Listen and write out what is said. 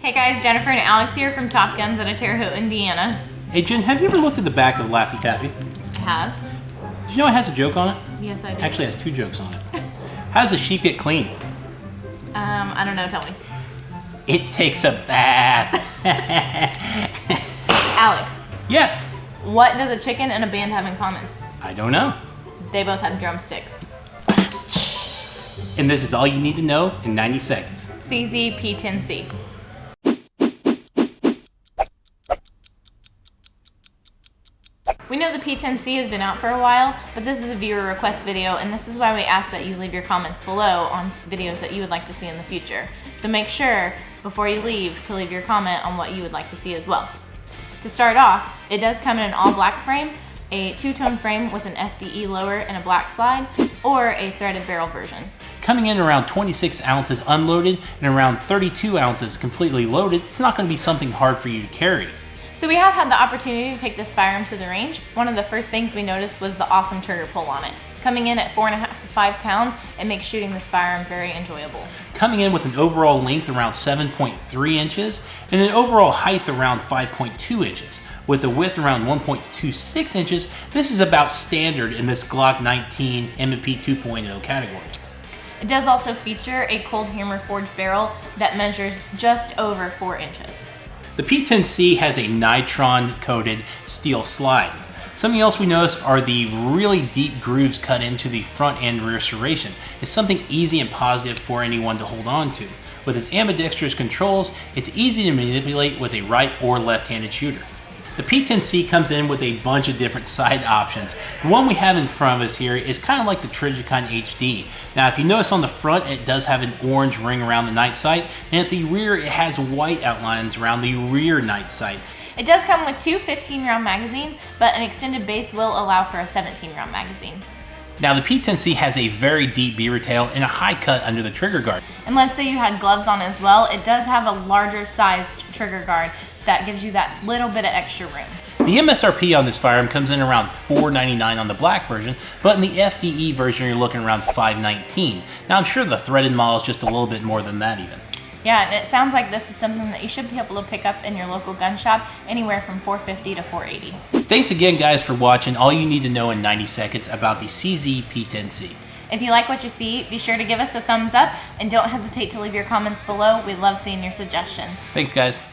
Hey guys, Jennifer and Alex here from Top Guns out of Terre Haute, Indiana. Hey Jen, have you ever looked at the back of Laffy Taffy? I have. Did you know it has a joke on it? Yes, I do. Actually, it has two jokes on it. How does a sheep get clean? I don't know, tell me. It takes a bath. Alex. Yeah. What does a chicken and a band have in common? I don't know. They both have drumsticks. And this is all you need to know in 90 seconds. CZ P-10C. We know the P-10C has been out for a while, but this is a viewer request video, and this is why we ask that you leave your comments below on videos that you would like to see in the future. So make sure, before you leave, to leave your comment on what you would like to see as well. To start off, it does come in an all-black frame, a two-tone frame with an FDE lower and a black slide, or a threaded barrel version. Coming in around 26 ounces unloaded and around 32 ounces completely loaded, it's not going to be something hard for you to carry. So we have had the opportunity to take this firearm to the range. One of the first things we noticed was the awesome trigger pull on it. Coming in at 4.5 to 5 pounds, it makes shooting this firearm very enjoyable. Coming in with an overall length around 7.3 inches and an overall height around 5.2 inches. With a width around 1.26 inches, this is about standard in this Glock 19 M&P 2.0 category. It does also feature a cold hammer forged barrel that measures just over 4 inches. The P-10C has a nitron coated steel slide. Something else we notice are the really deep grooves cut into the front and rear serration. It's something easy and positive for anyone to hold on to. With its ambidextrous controls, it's easy to manipulate with a right or left-handed shooter. The P-10C comes in with a bunch of different side options. The one we have in front of us here is kind of like the Trijicon HD. Now if you notice on the front, it does have an orange ring around the night sight, and at the rear it has white outlines around the rear night sight. It does come with two 15-round magazines, but an extended base will allow for a 17-round magazine. Now the P-10C has a very deep beaver tail and a high cut under the trigger guard. And let's say you had gloves on as well, it does have a larger sized trigger guard that gives you that little bit of extra room. The MSRP on this firearm comes in around $4.99 on the black version, but in the FDE version you're looking around $5.19. Now I'm sure the threaded model is just a little bit more than that even. Yeah, and it sounds like this is something that you should be able to pick up in your local gun shop anywhere from $450 to $480. Thanks again guys for watching all you need to know in 90 seconds about the CZ P-10C. If you like what you see, be sure to give us a thumbs up and don't hesitate to leave your comments below. We love seeing your suggestions. Thanks guys.